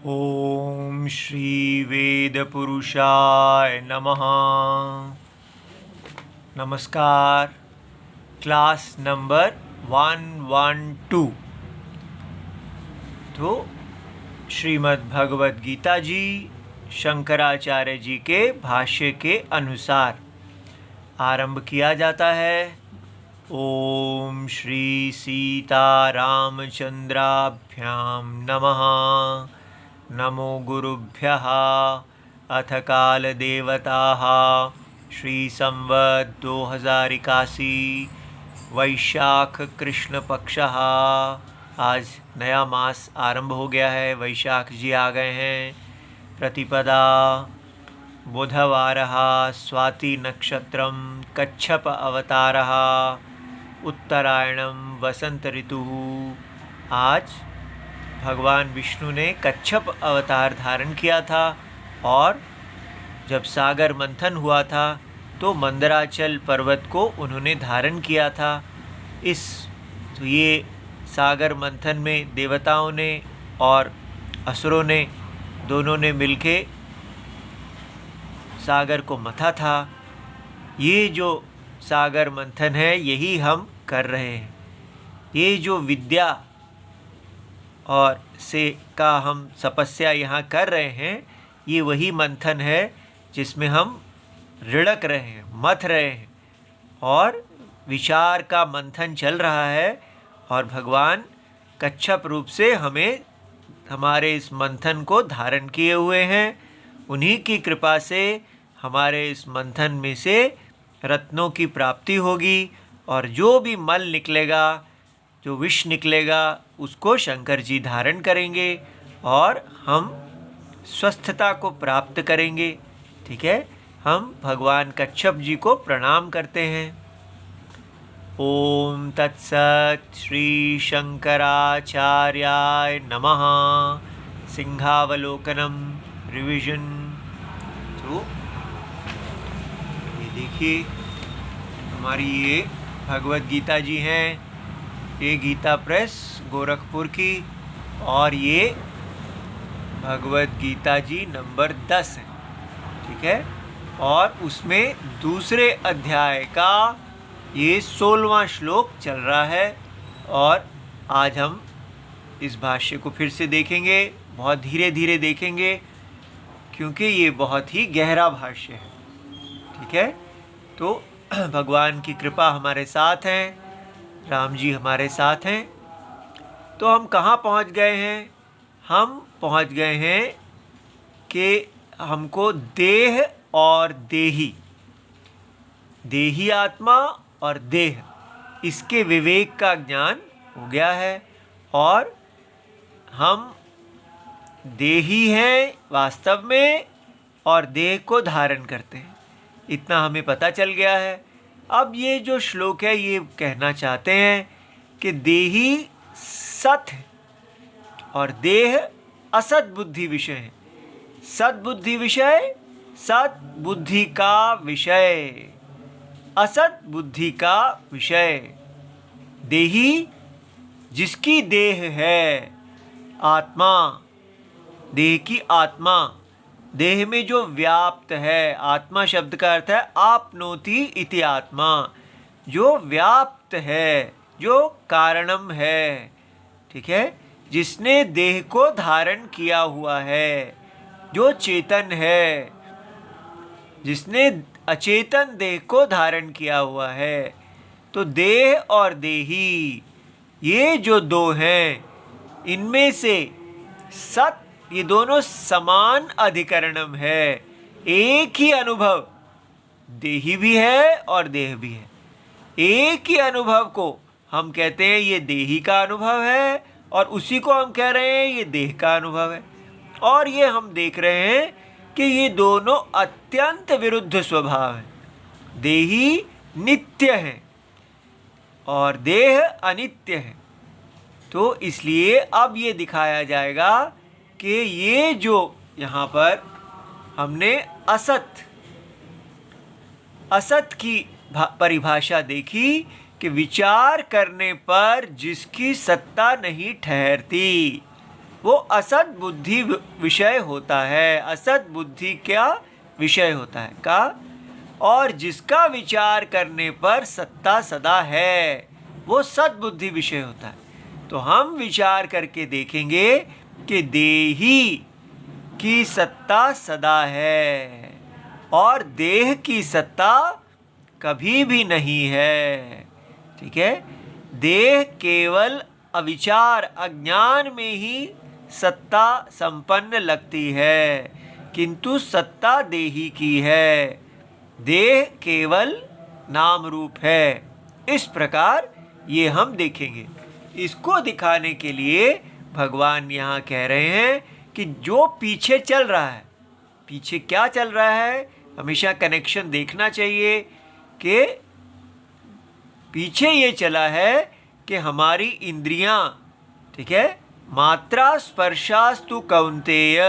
ओम श्री वेद पुरुषाय नमः। नमस्कार। Class number 112। तो श्रीमद् भगवद गीता जी शंकराचार्य जी के भाष्य के अनुसार आरंभ किया जाता है। ओम श्री सीता रामचंद्राभ्याम नमः। नमो गुरुभ्यः। अथ काल देवताः श्री संवत् 2081 वैशाख कृष्ण पक्षः। आज नया मास आरंभ हो गया है। वैशाख जी आ गए हैं। प्रतिपदा बुधवारः स्वाति नक्षत्रं कच्छप अवतारः उत्तरायणं वसंत ऋतुः। आज भगवान विष्णु ने कच्छप अवतार धारण किया था और जब सागर मंथन हुआ था तो मंदराचल पर्वत को उन्होंने धारण किया था। तो ये सागर मंथन में देवताओं ने और असुरों ने दोनों ने मिलके सागर को मथा था। ये जो सागर मंथन है यही हम कर रहे हैं। ये जो विद्या और से का हम तपस्या यहाँ कर रहे हैं, ये वही मंथन है जिसमें हम रिड़क रहे हैं, मथ रहे हैं और विचार का मंथन चल रहा है। और भगवान कच्छप रूप से हमें हमारे इस मंथन को धारण किए हुए हैं। उन्हीं की कृपा से हमारे इस मंथन में से रत्नों की प्राप्ति होगी और जो भी मल निकलेगा, जो विष निकलेगा, उसको शंकर जी धारण करेंगे और हम स्वस्थता को प्राप्त करेंगे। ठीक है, हम भगवान कच्छप जी को प्रणाम करते हैं। ओम तत्सत। श्री शंकराचार्याय नमः। सिंहावलोकनम रिविजन। तो ये देखिए हमारी ये भगवद गीता जी हैं। ये गीता प्रेस गोरखपुर की और ये भगवद गीता जी नंबर 10 है। ठीक है, और उसमें दूसरे अध्याय का ये 16वां श्लोक चल रहा है और आज हम इस भाष्य को फिर से देखेंगे। बहुत धीरे धीरे देखेंगे क्योंकि ये बहुत ही गहरा भाष्य है। ठीक है, तो भगवान की कृपा हमारे साथ है, राम जी हमारे साथ हैं। तो हम कहाँ पहुँच गए हैं? हम पहुँच गए हैं कि हमको देह और देही, देही आत्मा और देह, इसके विवेक का ज्ञान हो गया है और हम देही हैं वास्तव में और देह को धारण करते हैं, इतना हमें पता चल गया है। अब ये जो श्लोक है ये कहना चाहते हैं कि देही सत है और देह असत बुद्धि विषय है। सत बुद्धि विषय, सत बुद्धि का विषय, असत बुद्धि का विषय। देही जिसकी देह है, आत्मा, देह की आत्मा, देह में जो व्याप्त है। आत्मा शब्द का अर्थ है आपनोति इति आत्मा, जो व्याप्त है, जो कारणम है। ठीक है, जिसने देह को धारण किया हुआ है, जो चेतन है, जिसने अचेतन देह को धारण किया हुआ है। तो देह और देही ये जो दो हैं, इनमें से सत, ये दोनों समान अधिकरणम है। एक ही अनुभव देही भी है और देह भी है। एक ही अनुभव को हम कहते हैं ये देही का अनुभव है और उसी को हम कह रहे हैं ये देह का अनुभव है। और ये हम देख रहे हैं कि ये दोनों अत्यंत विरुद्ध स्वभाव हैं। देही नित्य है और देह अनित्य है। तो इसलिए अब ये दिखाया जाएगा कि ये जो यहाँ पर हमने असत की परिभाषा देखी कि विचार करने पर जिसकी सत्ता नहीं ठहरती, वो असत बुद्धि विषय होता है। असत बुद्धि क्या विषय होता है का, और जिसका विचार करने पर सत्ता सदा है वो सद्बुद्धि विषय होता है। तो हम विचार करके देखेंगे कि देही की सत्ता सदा है और देह की सत्ता कभी भी नहीं है। ठीक है, देह केवल अविचार अज्ञान में ही सत्ता संपन्न लगती है, किंतु सत्ता देही की है। देह केवल नाम रूप है। इस प्रकार ये हम देखेंगे। इसको दिखाने के लिए भगवान यहाँ कह रहे हैं कि जो पीछे चल रहा है, पीछे क्या चल रहा है, हमेशा कनेक्शन देखना चाहिए कि पीछे ये चला है कि हमारी इंद्रियां, ठीक है, मात्रा स्पर्शास्तु कौन्तेय,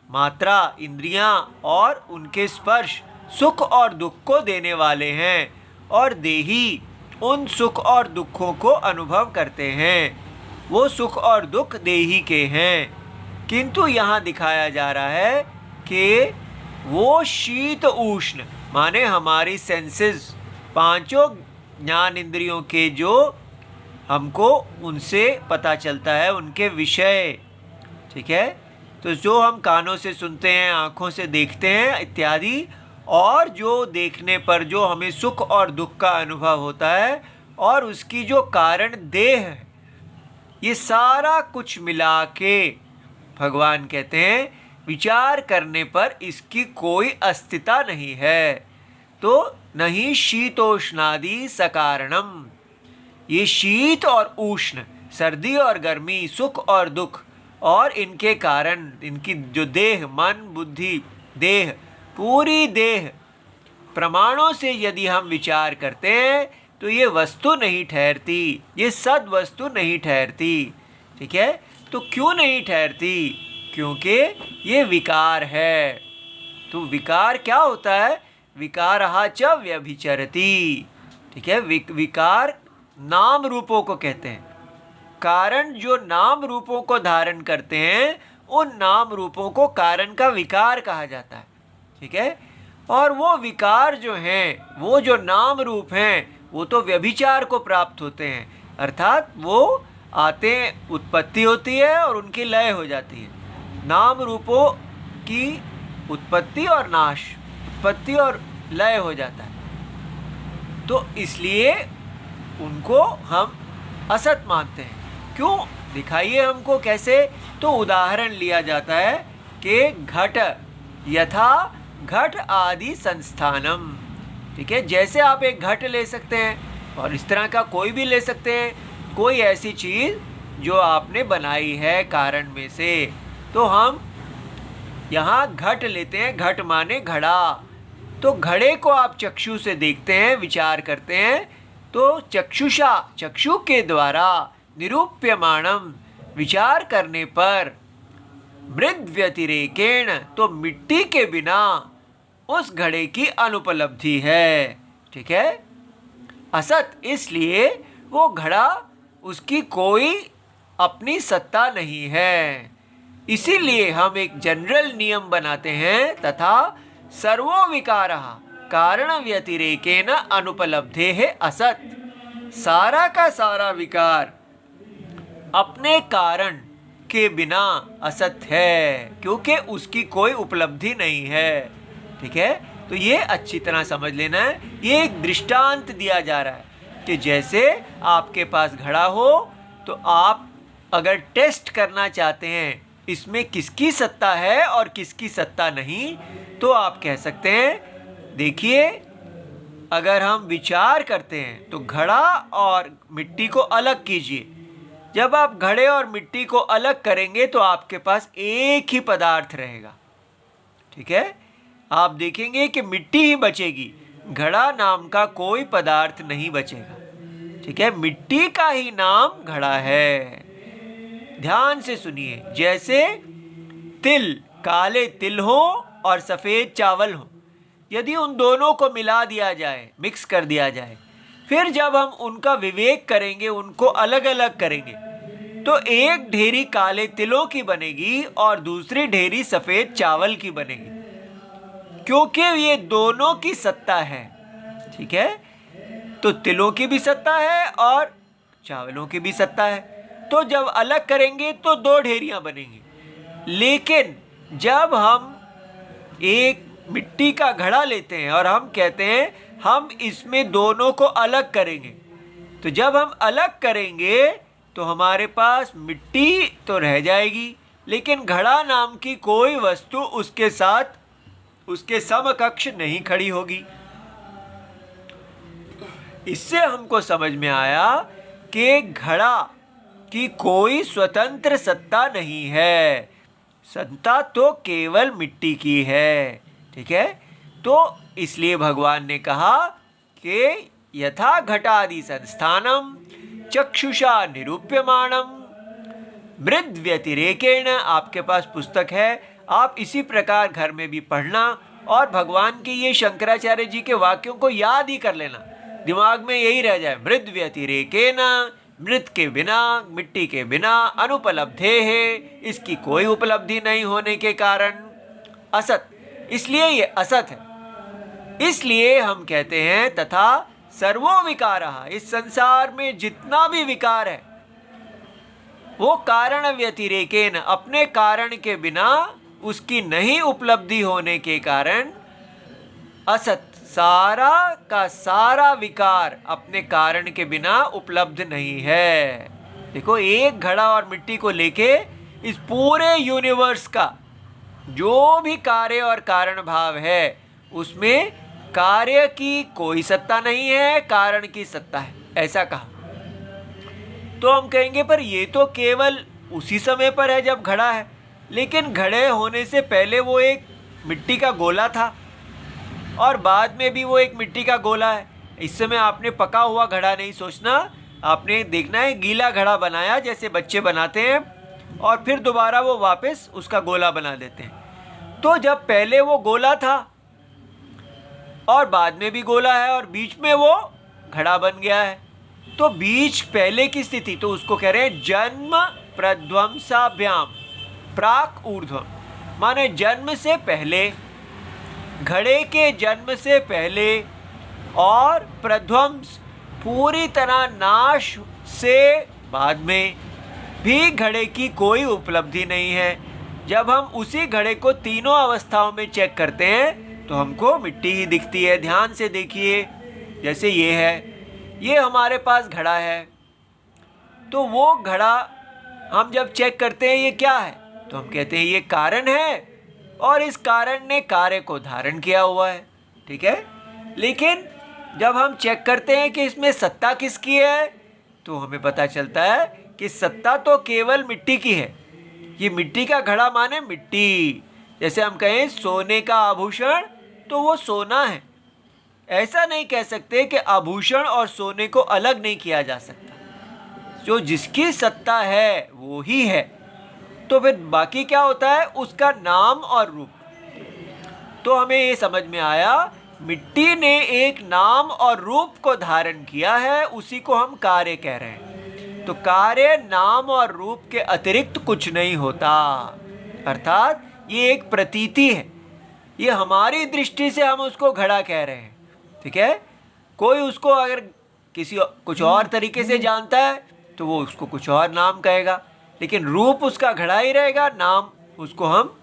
मात्रा इंद्रियां और उनके स्पर्श सुख और दुख को देने वाले हैं, और देही उन सुख और दुखों को अनुभव करते हैं। वो सुख और दुख देही के हैं, किंतु यहाँ दिखाया जा रहा है कि वो शीत उष्ण माने हमारी सेंसेस, पांचों ज्ञान इंद्रियों के जो हमको उनसे पता चलता है, उनके विषय। ठीक है, तो जो हम कानों से सुनते हैं, आँखों से देखते हैं इत्यादि, और जो देखने पर जो हमें सुख और दुख का अनुभव होता है, और उसकी जो कारण देह है, ये सारा कुछ मिला के भगवान कहते हैं विचार करने पर इसकी कोई अस्तित्व नहीं है। तो नहीं शीतोष्णादि सकारणम, ये शीत और उष्ण, सर्दी और गर्मी, सुख और दुख, और इनके कारण इनकी जो देह, मन, बुद्धि, देह, पूरी देह प्रमाणों से यदि हम विचार करते हैं तो ये वस्तु नहीं ठहरती, ये सद वस्तु नहीं ठहरती। ठीक है, तो क्यों नहीं ठहरती? क्योंकि ये विकार है। तो विकार क्या होता है? विकारः च व्यभिचरति। ठीक है, विकार नाम रूपों को कहते हैं। कारण जो नाम रूपों को धारण करते हैं, उन नाम रूपों को कारण का विकार कहा जाता है। ठीक है, और वो विकार जो हैं, वो जो नाम रूप हैं, वो तो व्यभिचार को प्राप्त होते हैं, अर्थात वो आते हैं, उत्पत्ति होती है और उनकी लय हो जाती है। नाम रूपों की उत्पत्ति और नाश, उत्पत्ति और लय हो जाता है, तो इसलिए उनको हम असत मानते हैं। क्यों? दिखाइए हमको कैसे। तो उदाहरण लिया जाता है कि घट यथा घट आदि संस्थानम। ठीक है, जैसे आप एक घट ले सकते हैं और इस तरह का कोई भी ले सकते हैं, कोई ऐसी चीज़ जो आपने बनाई है कारण में से, तो हम यहाँ घट लेते हैं। घट माने घड़ा। तो घड़े को आप चक्षु से देखते हैं, विचार करते हैं, तो चक्षुषा, चक्षु के द्वारा निरूप्यमाणम, विचार करने पर, मृद व्यतिरेकेण, तो मिट्टी के बिना उस घड़े की अनुपलब्धि है। ठीक है, असत, इसलिए वो घड़ा, उसकी कोई अपनी सत्ता नहीं है। इसीलिए हम एक जनरल नियम बनाते हैं, तथा सर्वो विकारः कारण व्यतिरेकेन अनुपलब्धे है असत। सारा का सारा विकार अपने कारण के बिना असत है, क्योंकि उसकी कोई उपलब्धि नहीं है। ठीक है, तो ये अच्छी तरह समझ लेना है। ये एक दृष्टांत दिया जा रहा है कि जैसे आपके पास घड़ा हो, तो आप अगर टेस्ट करना चाहते हैं इसमें किसकी सत्ता है और किसकी सत्ता नहीं, तो आप कह सकते हैं, देखिए, अगर हम विचार करते हैं तो घड़ा और मिट्टी को अलग कीजिए। जब आप घड़े और मिट्टी को अलग करेंगे तो आपके पास एक ही पदार्थ रहेगा। ठीक है, आप देखेंगे कि मिट्टी ही बचेगी, घड़ा नाम का कोई पदार्थ नहीं बचेगा। ठीक है, मिट्टी का ही नाम घड़ा है। ध्यान से सुनिए, जैसे तिल, काले तिल हो और सफ़ेद चावल हो, यदि उन दोनों को मिला दिया जाए, मिक्स कर दिया जाए, फिर जब हम उनका विवेक करेंगे, उनको अलग अलग करेंगे, तो एक ढेरी काले तिलों की बनेगी और दूसरी ढेरी सफेद चावल की बनेगी, क्योंकि ये दोनों की सत्ता है। ठीक है, तो तिलों की भी सत्ता है और चावलों की भी सत्ता है। तो जब अलग करेंगे तो दो ढेरियां बनेंगी, लेकिन जब हम एक मिट्टी का घड़ा लेते हैं और हम कहते हैं हम इसमें दोनों को अलग करेंगे, तो जब हम अलग करेंगे तो हमारे पास मिट्टी तो रह जाएगी, लेकिन घड़ा नाम की कोई वस्तु उसके साथ उसके समकक्ष नहीं खड़ी होगी। इससे हमको समझ में आया कि घड़ा की कोई स्वतंत्र सत्ता नहीं है, सत्ता तो केवल मिट्टी की है। ठीक है, तो इसलिए भगवान ने कहा कि यथा घटादि संस्थानम चक्षुषा निरूप्यमाणम मृद व्यतिरेकेण। आपके पास पुस्तक है, आप इसी प्रकार घर में भी पढ़ना और भगवान के ये शंकराचार्य जी के वाक्यों को याद ही कर लेना, दिमाग में यही रह जाए। मृद व्यतिरेकेण, मृत के बिना, मिट्टी के बिना, अनुपलब्धे है, इसकी कोई उपलब्धि नहीं होने के कारण असत, इसलिए ये असत है। इसलिए हम कहते हैं तथा सर्वो विकारः, इस संसार में जितना भी विकार है वो कारण व्यतिरेकेन, अपने कारण के बिना, उसकी नहीं उपलब्धि होने के कारण असत, सारा का सारा विकार अपने कारण के बिना उपलब्ध नहीं है। देखो, एक घड़ा और मिट्टी को लेके इस पूरे यूनिवर्स का जो भी कार्य और कारण भाव है उसमें कार्य की कोई सत्ता नहीं है, कारण की सत्ता है, ऐसा कहा। तो हम कहेंगे पर ये तो केवल उसी समय पर है जब घड़ा है, लेकिन घड़े होने से पहले वो एक मिट्टी का गोला था और बाद में भी वो एक मिट्टी का गोला है। इस समय आपने पका हुआ घड़ा नहीं सोचना, आपने देखना है गीला घड़ा बनाया जैसे बच्चे बनाते हैं और फिर दोबारा वो वापस उसका गोला बना देते हैं। तो जब पहले वो गोला था और बाद में भी गोला है और बीच में वो घड़ा बन गया है, तो बीच पहले की स्थिति, तो उसको कह रहे हैं जन्म प्रध्वंसाभ्याम प्राक ऊर्ध्वम, माने जन्म से पहले, घड़े के जन्म से पहले और प्रध्वंस पूरी तरह नाश से बाद में भी घड़े की कोई उपलब्धि नहीं है। जब हम उसी घड़े को तीनों अवस्थाओं में चेक करते हैं तो हमको मिट्टी ही दिखती है। ध्यान से देखिए, जैसे ये है, ये हमारे पास घड़ा है, तो वो घड़ा हम जब चेक करते हैं ये क्या है, तो हम कहते हैं ये कारण है और इस कारण ने कार्य को धारण किया हुआ है। ठीक है, लेकिन जब हम चेक करते हैं कि इसमें सत्ता किसकी है, तो हमें पता चलता है कि सत्ता तो केवल मिट्टी की है। ये मिट्टी का घड़ा माने मिट्टी, जैसे हम कहें सोने का आभूषण, तो वो सोना है। ऐसा नहीं कह सकते कि आभूषण और सोने को अलग नहीं किया जा सकता, जो जिसकी सत्ता है वो ही है। तो फिर बाकी क्या होता है, उसका नाम और रूप। तो हमें ये समझ में आया, मिट्टी ने एक नाम और रूप को धारण किया है, उसी को हम कार्य कह रहे हैं। तो कार्य नाम और रूप के अतिरिक्त कुछ नहीं होता, अर्थात ये एक प्रतीति है, ये हमारी दृष्टि से हम उसको घड़ा कह रहे हैं। ठीक है, कोई उसको अगर किसी कुछ और तरीके से जानता है तो वो उसको कुछ और नाम कहेगा, लेकिन रूप उसका घड़ा ही रहेगा, नाम उसको हम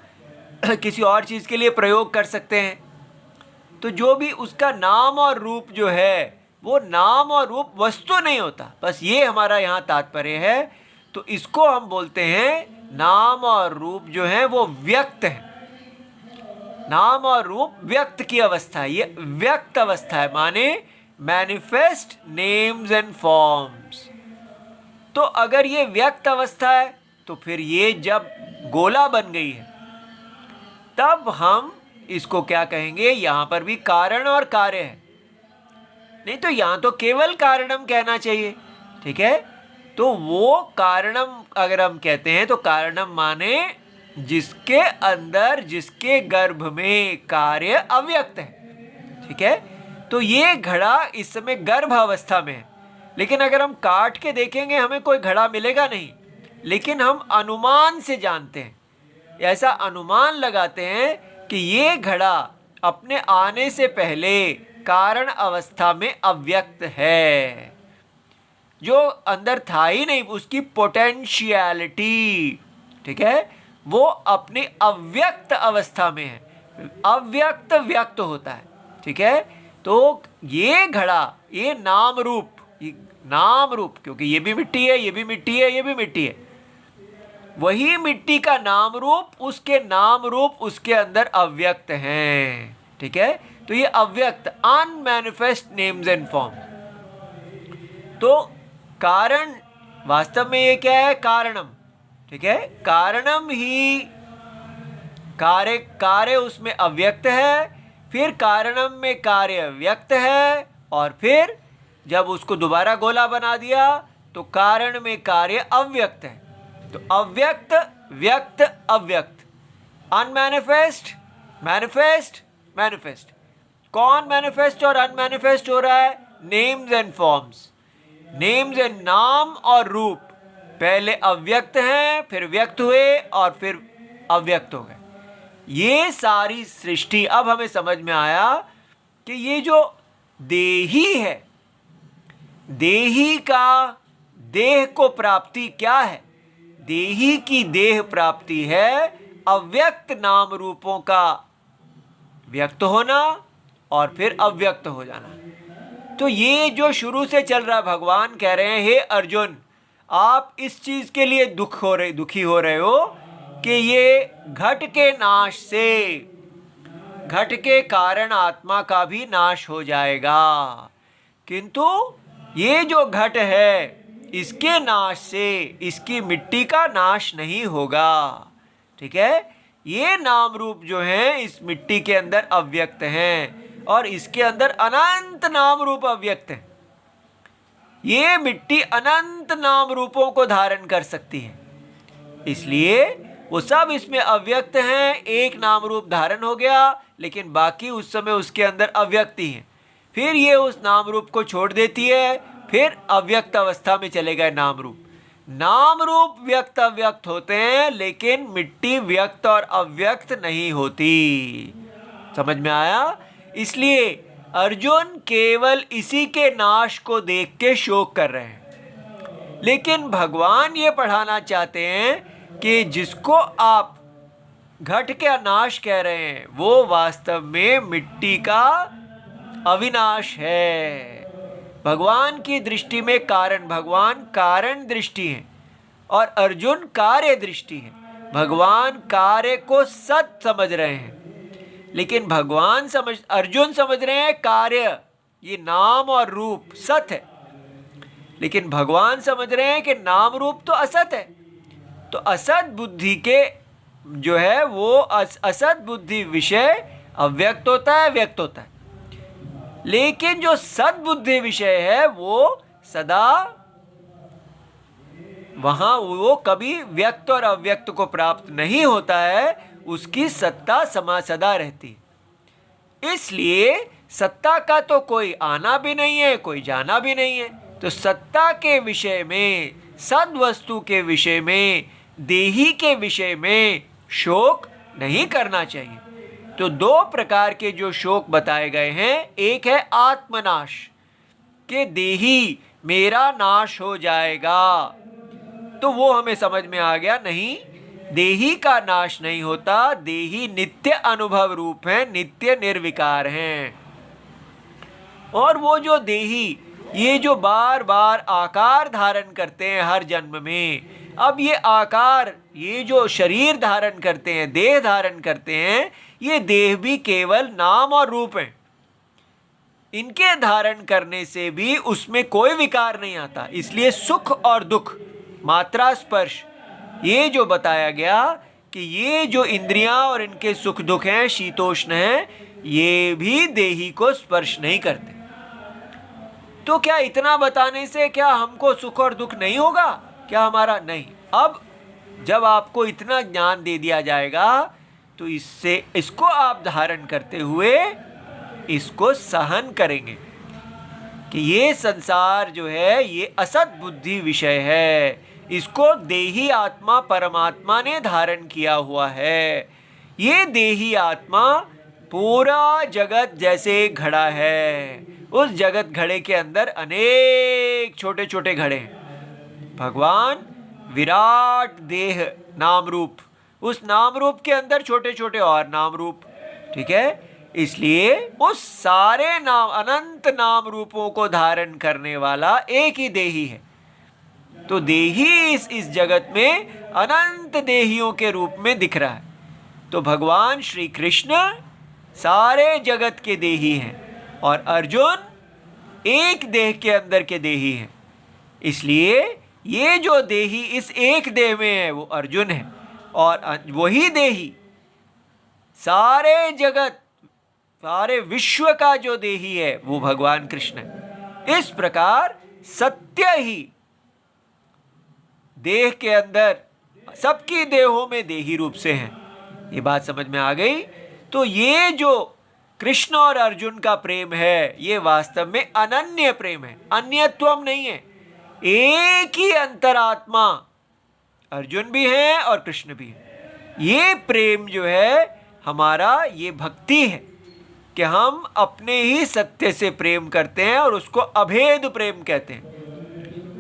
किसी और चीज़ के लिए प्रयोग कर सकते हैं। तो जो भी उसका नाम और रूप जो है, वो नाम और रूप वस्तु नहीं होता, बस ये हमारा यहाँ तात्पर्य है। तो इसको हम बोलते हैं नाम और रूप जो है वो व्यक्त है। नाम और रूप व्यक्त की अवस्था है, ये व्यक्त अवस्था है, माने मैनिफेस्ट नेम्स एंड फॉर्म्स। तो अगर ये व्यक्त अवस्था है तो फिर ये जब गोला बन गई है तब हम इसको क्या कहेंगे, यहाँ पर भी कारण और कार्य है, नहीं तो यहाँ तो केवल कारणम कहना चाहिए। ठीक है, तो वो कारणम अगर हम कहते हैं तो कारणम माने जिसके अंदर, जिसके गर्भ में कार्य अव्यक्त है। ठीक है, तो ये घड़ा इस समय गर्भ अवस्था में है, लेकिन अगर हम काट के देखेंगे हमें कोई घड़ा मिलेगा नहीं, लेकिन हम अनुमान से जानते हैं, ऐसा अनुमान लगाते हैं कि ये घड़ा अपने आने से पहले कारण अवस्था में अव्यक्त है, जो अंदर था ही नहीं, उसकी पोटेंशियलिटी, ठीक है, वो अपनी अव्यक्त अवस्था में है। अव्यक्त व्यक्त होता है, ठीक है। तो ये घड़ा, ये नाम रूप, क्योंकि ये भी मिट्टी है, ये भी मिट्टी है, ये भी मिट्टी है, वही मिट्टी का नाम रूप, उसके नाम रूप उसके अंदर अव्यक्त हैं, ठीक है। तो ये अव्यक्त, अनमैनिफेस्ट नेम्स एंड फॉर्म। तो कारण वास्तव में ये क्या है? कारणम, ठीक है। कारणम ही कार्य उसमें अव्यक्त है, फिर कारणम में कार्य व्यक्त है, और फिर जब उसको दोबारा गोला बना दिया तो कारण में कार्य अव्यक्त है। तो अव्यक्त, व्यक्त, अव्यक्त, अनमैनिफेस्ट, मैनिफेस्ट, मैनिफेस्ट। कौन मैनिफेस्ट और अनमैनिफेस्ट हो रहा है? Names and forms. Names and नाम और रूप पहले अव्यक्त हैं, फिर व्यक्त हुए, और फिर अव्यक्त हो गए। ये सारी सृष्टि, अब हमें समझ में आया कि ये जो देही है, देही का देह को प्राप्ति क्या है? देही की देह प्राप्ति है अव्यक्त नाम रूपों का व्यक्त होना और फिर अव्यक्त हो जाना। तो ये जो शुरू से चल रहा, भगवान कह रहे हैं, हे अर्जुन, आप इस चीज के लिए दुखी हो रहे हो कि ये घट के नाश से, घट के कारण आत्मा का भी नाश हो जाएगा, किंतु ये जो घट है इसके नाश से इसकी मिट्टी का नाश नहीं होगा, ठीक है। ये नाम रूप जो हैं इस मिट्टी के अंदर अव्यक्त हैं, और इसके अंदर अनंत नाम रूप अव्यक्त हैं। ये मिट्टी अनंत नाम रूपों को धारण कर सकती है, इसलिए वो सब इसमें अव्यक्त हैं। एक नाम रूप धारण हो गया, लेकिन बाकी उस समय उसके अंदर अव्यक्ति हैं। फिर ये उस नाम रूप को छोड़ देती है, फिर अव्यक्त अवस्था में चले गए नाम रूप। नाम रूप व्यक्त अव्यक्त होते हैं, लेकिन मिट्टी व्यक्त और अव्यक्त नहीं होती। समझ में आया? इसलिए अर्जुन केवल इसी के नाश को देख के शोक कर रहे हैं, लेकिन भगवान ये पढ़ाना चाहते हैं कि जिसको आप घट का नाश कह रहे हैं वो वास्तव में मिट्टी का अविनाश है। भगवान की दृष्टि में कारण, भगवान कारण दृष्टि है और अर्जुन कार्य दृष्टि है। भगवान कार्य को सत समझ रहे हैं, लेकिन अर्जुन समझ रहे हैं कार्य, ये नाम और रूप सत है, लेकिन भगवान समझ रहे हैं कि नाम रूप तो असत है। तो असत बुद्धि के जो है वो असत बुद्धि विषय अव्यक्त होता है, व्यक्त होता है, लेकिन जो सद्बुद्धि विषय है वो सदा वहां, वो कभी व्यक्त और अव्यक्त को प्राप्त नहीं होता है, उसकी सत्ता सदा रहती है। इसलिए सत्ता का तो कोई आना भी नहीं है, कोई जाना भी नहीं है। तो सत्ता के विषय में, सद वस्तु के विषय में, देही के विषय में शोक नहीं करना चाहिए। तो दो प्रकार के जो शोक बताए गए हैं, एक है आत्मनाश, कि देही मेरा नाश हो जाएगा, तो वो हमें समझ में आ गया, नहीं, देही का नाश नहीं होता। देही नित्य अनुभव रूप है, नित्य निर्विकार हैं। और वो जो देही, ये जो बार बार आकार धारण करते हैं हर जन्म में, अब ये आकार, ये जो शरीर धारण करते हैं, देह धारण करते हैं, ये देह भी केवल नाम और रूप हैं। इनके धारण करने से भी उसमें कोई विकार नहीं आता। इसलिए सुख और दुख, मात्रा, स्पर्श, ये जो बताया गया कि ये जो इंद्रियां और इनके सुख दुख हैं, शीतोष्ण हैं, ये भी देही को स्पर्श नहीं करते। तो क्या इतना बताने से क्या हमको सुख और दुख नहीं होगा? क्या हमारा नहीं? अब जब आपको इतना ज्ञान दे दिया जाएगा तो इसको आप धारण करते हुए इसको सहन करेंगे कि ये संसार जो है ये असत बुद्धि विषय है, इसको देही आत्मा परमात्मा ने धारण किया हुआ है। ये देही आत्मा पूरा जगत जैसे एक घड़ा है, उस जगत घड़े के अंदर अनेक छोटे छोटे घड़े हैं। भगवान विराट देह नाम रूप, उस नाम रूप के अंदर छोटे छोटे और नाम रूप, ठीक है। इसलिए उस सारे नाम अनंत नाम रूपों को धारण करने वाला एक ही देही है। तो देही इस जगत में अनंत देहियों के रूप में दिख रहा है। तो भगवान श्री कृष्ण सारे जगत के देही हैं और अर्जुन एक देह के अंदर के देही हैं। इसलिए ये जो देही इस एक देह में है वो अर्जुन है, और वही देही सारे जगत सारे विश्व का जो देही है वो भगवान कृष्ण है। इस प्रकार सत्य ही देह के अंदर सबकी देहों में देही रूप से हैं। ये बात समझ में आ गई। तो ये जो कृष्ण और अर्जुन का प्रेम है ये वास्तव में अनन्य प्रेम है, अन्यत्वम नहीं है। एक ही अंतरात्मा अर्जुन भी है और कृष्ण भी है। ये प्रेम जो है हमारा, ये भक्ति है कि हम अपने ही सत्य से प्रेम करते हैं और उसको अभेद प्रेम कहते हैं।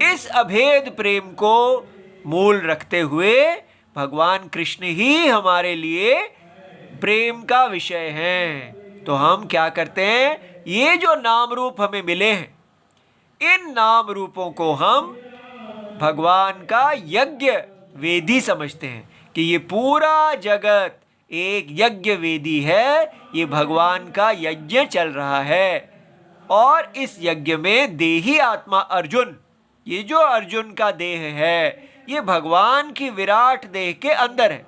इस अभेद प्रेम को मूल रखते हुए भगवान कृष्ण ही हमारे लिए प्रेम का विषय हैं। तो हम क्या करते हैं, ये जो नाम रूप हमें मिले हैं, इन नाम रूपों को हम भगवान का यज्ञ वेदी समझते हैं कि ये पूरा जगत एक यज्ञ वेदी है, ये भगवान का यज्ञ चल रहा है। और इस यज्ञ में देही आत्मा अर्जुन, ये जो अर्जुन का देह है ये भगवान की विराट देह के अंदर है।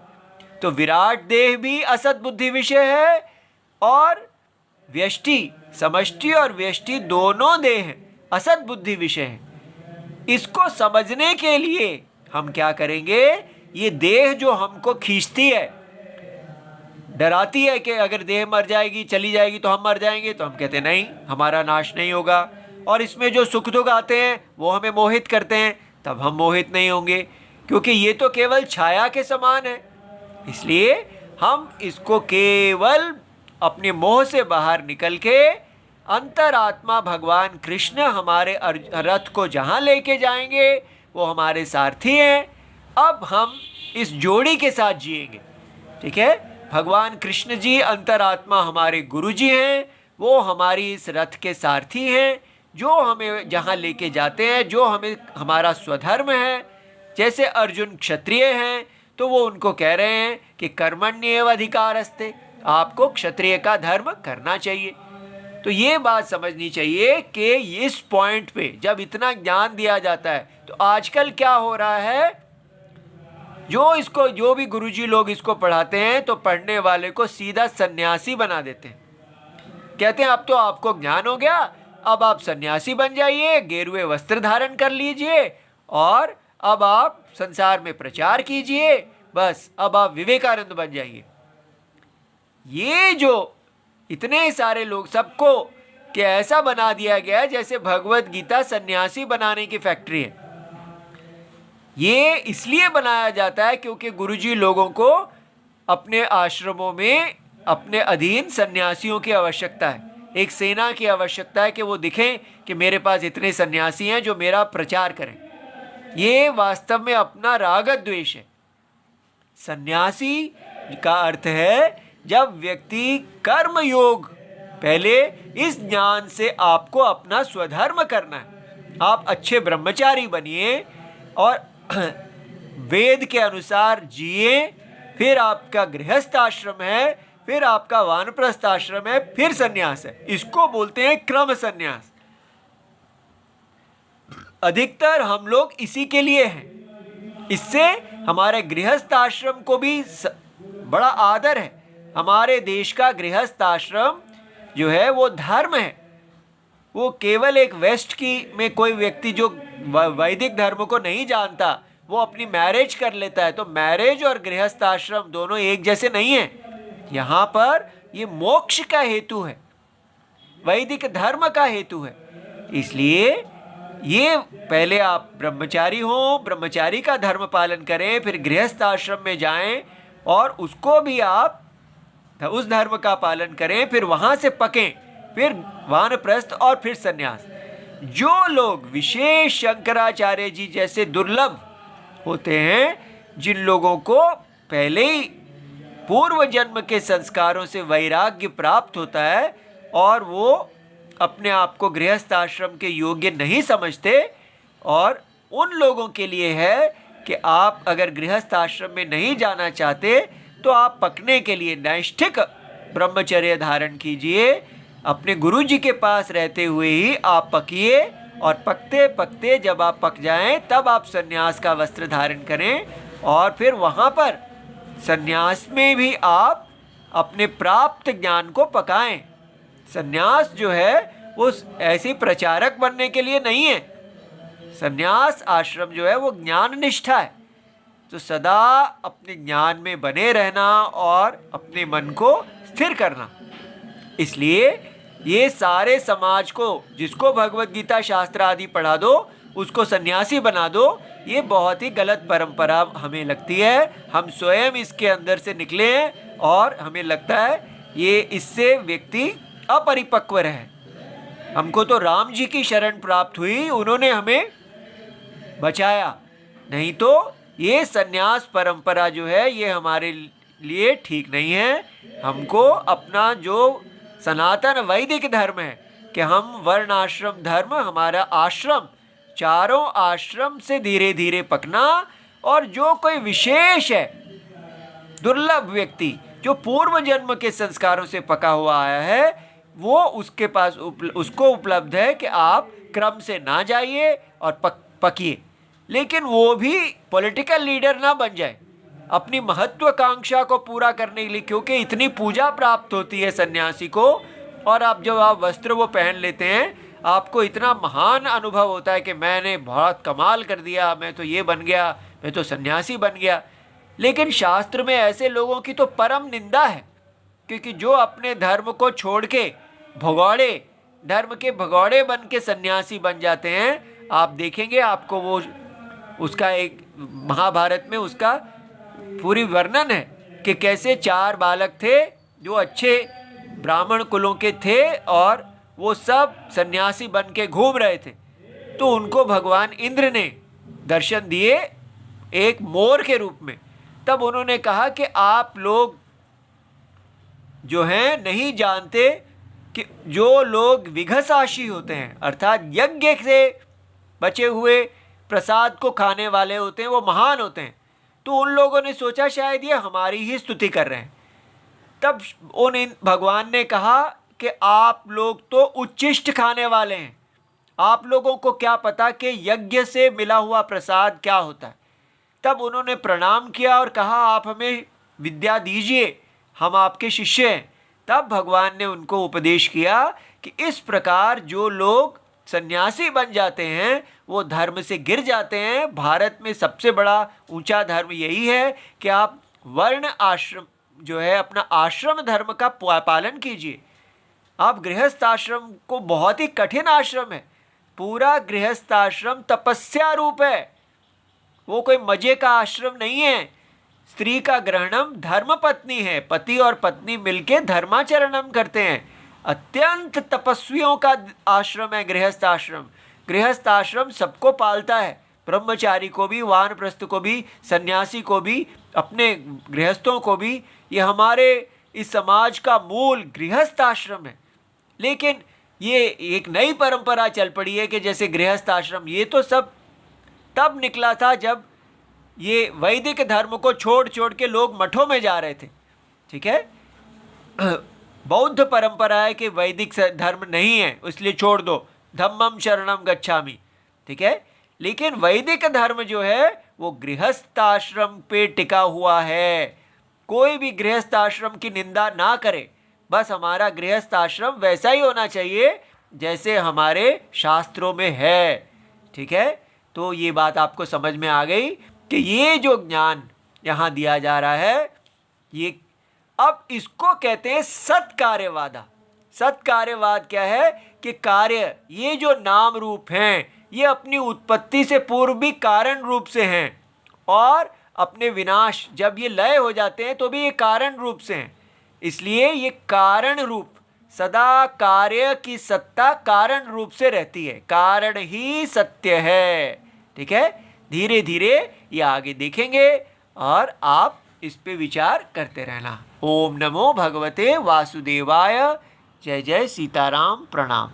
तो विराट देह भी असत बुद्धि विषय है और व्यष्टि, समष्टि और व्यष्टि दोनों देह असत बुद्धि विषय है। इसको समझने के लिए हम क्या करेंगे, ये देह जो हमको खींचती है, डराती है कि अगर देह मर जाएगी, चली जाएगी तो हम मर जाएंगे, तो हम कहते हैं नहीं, हमारा नाश नहीं होगा। और इसमें जो सुख दुख आते हैं वो हमें मोहित करते हैं, तब हम मोहित नहीं होंगे, क्योंकि ये तो केवल छाया के समान है। इसलिए हम इसको केवल अपने मोह से बाहर निकल के अंतरात्मा भगवान कृष्ण हमारे रथ को जहाँ लेके जाएंगे वो हमारे सारथी हैं। अब हम इस जोड़ी के साथ जिएंगे, ठीक है। भगवान कृष्ण जी अंतरात्मा हमारे गुरु जी हैं, वो हमारी इस रथ के सारथी हैं, जो हमें जहाँ लेके जाते हैं, जो हमें हमारा स्वधर्म है। जैसे अर्जुन क्षत्रिय हैं तो वो उनको कह रहे हैं कि कर्मण्येव अधिकारस्ते, आपको क्षत्रिय का धर्म करना चाहिए। तो ये बात समझनी चाहिए कि इस पॉइंट पे जब इतना ज्ञान दिया जाता है, तो आजकल क्या हो रहा है, जो भी गुरुजी लोग इसको पढ़ाते हैं तो पढ़ने वाले को सीधा सन्यासी बना देते हैं। कहते हैं अब तो आपको ज्ञान हो गया, अब आप सन्यासी बन जाइए, गेरुए वस्त्र धारण कर लीजिए और अब आप संसार में प्रचार कीजिए, बस अब आप विवेकानंद बन जाइए। ये जो इतने सारे लोग सबको कि ऐसा बना दिया गया जैसे भगवत गीता सन्यासी बनाने की फैक्ट्री है। ये इसलिए बनाया जाता है क्योंकि गुरुजी लोगों को अपने आश्रमों में अपने अधीन सन्यासियों की आवश्यकता है, एक सेना की आवश्यकता है कि वो दिखें कि मेरे पास इतने सन्यासी हैं जो मेरा प्रचार करें। ये वास्तव में अपना राग द्वेष है। सन्यासी का अर्थ है जब व्यक्ति कर्म योग, पहले इस ज्ञान से आपको अपना स्वधर्म करना है, आप अच्छे ब्रह्मचारी बनिए और वेद के अनुसार जिए, फिर आपका गृहस्थ आश्रम है, फिर आपका वानप्रस्थ आश्रम है, फिर सन्यास है। इसको बोलते हैं क्रम सन्यास। अधिकतर हम लोग इसी के लिए हैं। इससे हमारे गृहस्थ आश्रम को भी बड़ा आदर है। हमारे देश का गृहस्थ आश्रम जो है वो धर्म है। वो केवल एक वेस्ट की में कोई व्यक्ति जो वैदिक धर्म को नहीं जानता वो अपनी मैरिज कर लेता है, तो मैरिज और गृहस्थ आश्रम दोनों एक जैसे नहीं है। यहाँ पर ये मोक्ष का हेतु है, वैदिक धर्म का हेतु है। इसलिए ये पहले आप ब्रह्मचारी हो, ब्रह्मचारी का धर्म पालन करें, फिर गृहस्थ आश्रम में जाएं और उसको भी आप उस धर्म का पालन करें, फिर वहां से पकें, फिर वानप्रस्थ और फिर सन्यास। जो लोग विशेष शंकराचार्य जी जैसे दुर्लभ होते हैं, जिन लोगों को पहले ही पूर्व जन्म के संस्कारों से वैराग्य प्राप्त होता है और वो अपने आप को गृहस्थ आश्रम के योग्य नहीं समझते, और उन लोगों के लिए है कि आप अगर गृहस्थ आश्रम में नहीं जाना चाहते तो आप पकने के लिए नैष्ठिक ब्रह्मचर्य धारण कीजिए। अपने गुरु जी के पास रहते हुए ही आप पकिए, और पकते पकते जब आप पक जाएं तब आप सन्यास का वस्त्र धारण करें, और फिर वहाँ पर सन्यास में भी आप अपने प्राप्त ज्ञान को पकाएं। सन्यास जो है वो ऐसे प्रचारक बनने के लिए नहीं है। सन्यास आश्रम जो है वो ज्ञान निष्ठा है। तो सदा अपने ज्ञान में बने रहना और अपने मन को स्थिर करना। इसलिए ये सारे समाज को, जिसको भगवत गीता शास्त्र आदि पढ़ा दो उसको सन्यासी बना दो, ये बहुत ही गलत परंपरा हमें लगती है। हम स्वयं इसके अंदर से निकले हैं और हमें लगता है ये इससे व्यक्ति अपरिपक्व रहे। हमको तो राम जी की शरण प्राप्त हुई, उन्होंने हमें बचाया, नहीं तो ये सन्यास परंपरा जो है ये हमारे लिए ठीक नहीं है। हमको अपना जो सनातन वैदिक धर्म है कि हम वर्ण आश्रम धर्म, हमारा आश्रम, चारों आश्रम से धीरे धीरे पकना, और जो कोई विशेष है दुर्लभ व्यक्ति जो पूर्व जन्म के संस्कारों से पका हुआ आया है, वो उसके पास उसको उपलब्ध है कि आप क्रम से ना जाइए और पकिए। लेकिन वो भी पॉलिटिकल लीडर ना बन जाए अपनी महत्वाकांक्षा को पूरा करने के लिए, क्योंकि इतनी पूजा प्राप्त होती है सन्यासी को, और आप जब आप वस्त्र वो पहन लेते हैं आपको इतना महान अनुभव होता है कि मैंने बहुत कमाल कर दिया, मैं तो ये बन गया, मैं तो सन्यासी बन गया। लेकिन शास्त्र में ऐसे लोगों की तो परम निंदा है, क्योंकि जो अपने धर्म को छोड़ के भगौड़े, धर्म के भगौड़े बन के सन्यासी बन जाते हैं। आप देखेंगे, आपको वो उसका एक महाभारत में उसका पूरी वर्णन है कि कैसे 4 बालक थे जो अच्छे ब्राह्मण कुलों के थे और वो सब सन्यासी बन के घूम रहे थे। तो उनको भगवान इंद्र ने दर्शन दिए एक मोर के रूप में। तब उन्होंने कहा कि आप लोग जो हैं नहीं जानते कि जो लोग विघसाशी होते हैं, अर्थात यज्ञ से बचे हुए प्रसाद को खाने वाले होते हैं, वो महान होते हैं। तो उन लोगों ने सोचा शायद ये हमारी ही स्तुति कर रहे हैं। तब भगवान ने कहा कि आप लोग तो उच्छिष्ट खाने वाले हैं, आप लोगों को क्या पता कि यज्ञ से मिला हुआ प्रसाद क्या होता है। तब उन्होंने प्रणाम किया और कहा आप हमें विद्या दीजिए, हम आपके शिष्य हैं। तब भगवान ने उनको उपदेश किया कि इस प्रकार जो लोग सन्यासी बन जाते हैं वो धर्म से गिर जाते हैं। भारत में सबसे बड़ा ऊंचा धर्म यही है कि आप वर्ण आश्रम जो है अपना आश्रम धर्म का पालन कीजिए। आप गृहस्थ आश्रम को बहुत ही कठिन आश्रम है, पूरा गृहस्थ आश्रम तपस्या रूप है, वो कोई मजे का आश्रम नहीं है। स्त्री का ग्रहणम धर्म पत्नी है, पति और पत्नी मिलके धर्माचरणम करते हैं। अत्यंत तपस्वियों का आश्रम है गृहस्थ आश्रम। गृहस्थ आश्रम सबको पालता है, ब्रह्मचारी को भी, वानप्रस्थ को भी, सन्यासी को भी, अपने गृहस्थों को भी। ये हमारे इस समाज का मूल गृहस्थ आश्रम है। लेकिन ये एक नई परंपरा चल पड़ी है कि जैसे गृहस्थ आश्रम, ये तो सब तब निकला था जब ये वैदिक धर्म को छोड़ छोड़ के लोग मठों में जा रहे थे। ठीक है, बौद्ध परंपरा है कि वैदिक धर्म नहीं है इसलिए छोड़ दो, धम्मम शरणम गच्छामि। ठीक है, लेकिन वैदिक धर्म जो है वो गृहस्थ आश्रम पे टिका हुआ है। कोई भी गृहस्थ आश्रम की निंदा ना करे, बस हमारा गृहस्थ आश्रम वैसा ही होना चाहिए जैसे हमारे शास्त्रों में है। ठीक है, तो ये बात आपको समझ में आ गई कि ये जो ज्ञान यहाँ दिया जा रहा है, ये अब इसको कहते हैं सत्कार्यवादा। सत्कार्यवाद क्या है कि कार्य, ये जो नाम रूप हैं, ये अपनी उत्पत्ति से पूर्व भी कारण रूप से हैं और अपने विनाश जब ये लय हो जाते हैं तो भी ये कारण रूप से हैं। इसलिए ये कारण रूप, सदा कार्य की सत्ता कारण रूप से रहती है, कारण ही सत्य है। ठीक है, धीरे धीरे ये आगे देखेंगे और आप इस पे विचार करते रहना। ओम नमो भगवते वासुदेवाय। जय जय सीताराम। प्रणाम।